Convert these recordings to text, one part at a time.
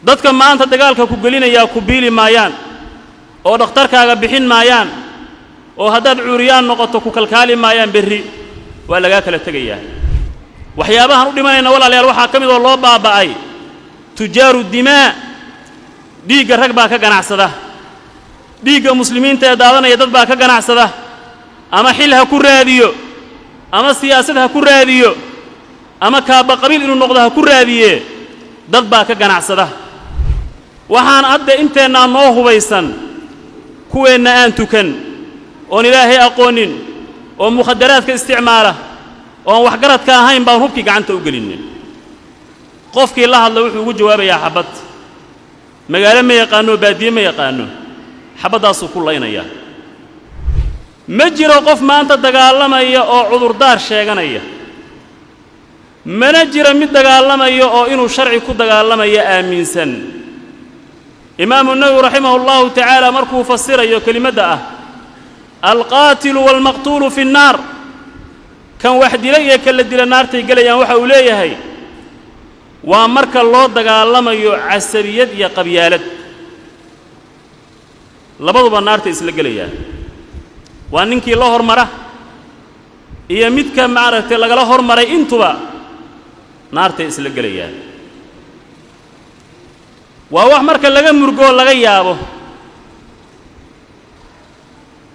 dadka maanta dagaalka ku gelinaya ku biili maayaan oo dhakhtarkaaga bixin maayaan oo haddaad cuuriyaan noqoto ku kalkaali maayaan berri waa laga kala tegayaa waxyaabahan u dhimanayna walaalayaal waxaa ka mid oo loo baaba'ay tujaaru dimaa dhiigga rag baa ka ganacsada dhiigga muslimiinta ee daadanaya dad baa ka ganacsada ama xil ha ku raadiyo ama siyaasad ha ku raadiyo ama kaaba qabiil inuu noqdo ha ku raadiye dad baa ka ganacsada waxaan hadda inteena noo hubaysan kuweena aan tukan oo ilaahay aqoonin oo mukhadaraadka isticmaala oo wax garadka ahayn baan hubkii gacanta u gelinay qofkii la hadla wuxuu ugu jawaabayaa xabad magaalo ma yaqaano baadiye ma yaqaano xabadaasuu ku laynaya ma jiro qof maanta dagaalamaya oo cudurdaar sheeganaya mana jiro mid dagaalamaya oo inuu sharci ku dagaalamaya aaminsan imaamu nawawi raximahullahu tacaala markuu fasirayo kelimadda ah alqaatilu waalmaqtuulu fi nnaar kan wax dilay iyo kan la dila naartay gelayaan waxa uu leeyahay waa marka loo dagaalamayo casabiyad iyo qabyaalad labaduba naarta isla gelayaan waa ninkii la hormara iyo midka maaragtay lagala hormaray intuba naartay isla gelayaan waa wax marka laga murgo laga yaabo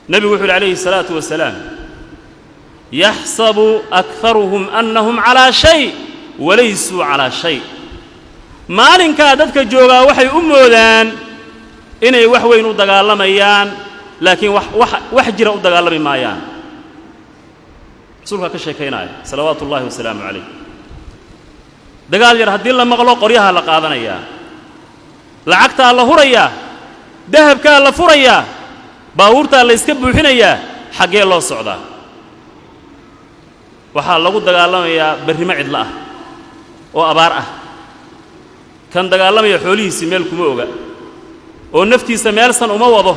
nabigu wuxuu alayhi salaatu wasalaam yaxsabu aktharuhum annahum calaa shay walaysuu calaa shay maalinkaa dadka joogaa waxay u moodaan inay wax weyn u dagaalamayaan laakiin wax jira u dagaalami maayaan rasuulka ka sheekaynaya salawaatu ullaahi wasalaamu calayh dagaal yar haddii la maqlo qoryaha la qaadanayaa lacagtaa la hurayaa dahabkaa la furayaa baabuurtaa la iska buuxinayaa xaggee loo socdaa waxaa lagu dagaalamayaa barrimo cidla ah oo abaar ah kan dagaalamaya xoolihiisii meel kuma oga oo naftiisa meelsan uma wado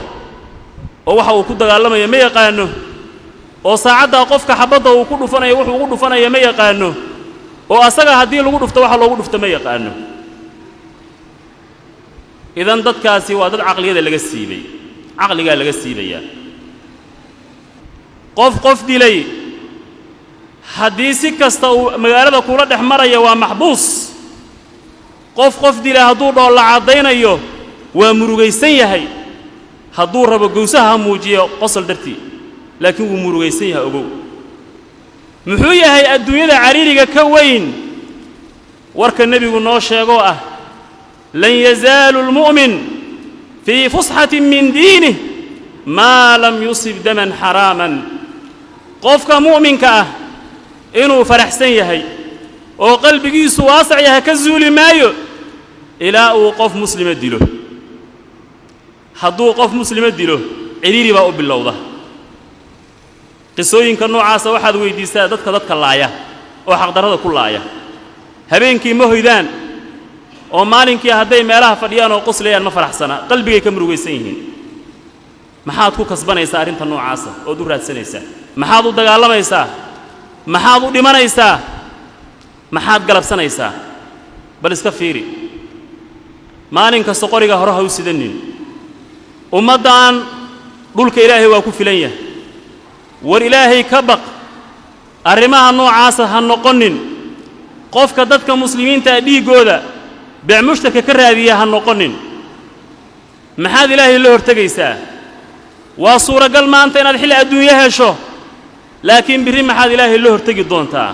oo waxa uu ku dagaalamaya ma yaqaano oo saacaddaa qofka xabadda uu ku dhufanayo wuxuu ugu dhufanaya ma yaqaano oo asaga haddii lagu dhufto waxa loogu dhufto ma yaqaano idan dadkaasi waa dad caqliyada laga siibay caqligaa laga siibayaa qof dilay haddii si kasta uu magaalada kula dhex maraya waa maxbuus qof dilay hadduu dhoolla caddaynayo waa murugaysan yahay hadduu rabo gowsaha muujiyo qosol dartii laakiin wuu murugaysan yahay ogow muxuu yahay adduunyada cariiriga ka weyn warka nebigu noo sheegoo ah lan yazaalu almu'min fii fusxatin min diinih maa lam yusib daman xaraaman qofka mu'minka ah inuu faraxsan yahay oo qalbigiisu waasac yahay ka zuuli maayo ilaa uu qof muslima dilo hadduu qof muslima dilo ciriiri baa u bilowda qisooyinka noocaasa waxaad weydiisaa dadka laaya oo xaqdarrada ku laaya habeenkii ma hoydaan oo maalinkii hadday meelaha fadhiyaan oo qoslayaan ma faraxsana qalbigay ka murugaysan yihiin maxaad ku kasbanaysaa arrinta noocaasa ood u raadsanaysaa maxaad u dagaalamaysaa maxaad u dhimanaysaa maxaad galabsanaysaa bal iska fiiri maalin kasta qoriga hore ha u sidanin ummaddan dhulka ilaahay waa ku filan yahay war ilaahay ka baq arrimaha noocaasa ha noqonin qofka dadka muslimiinta dhiigooda beemushtarka ka raadiya ha noqonin maxaad ilaahay la hortagaysaa waa suuragal maanta inaad xil adduunyo hesho laakiin birri maxaad ilaahay la hortagi doontaa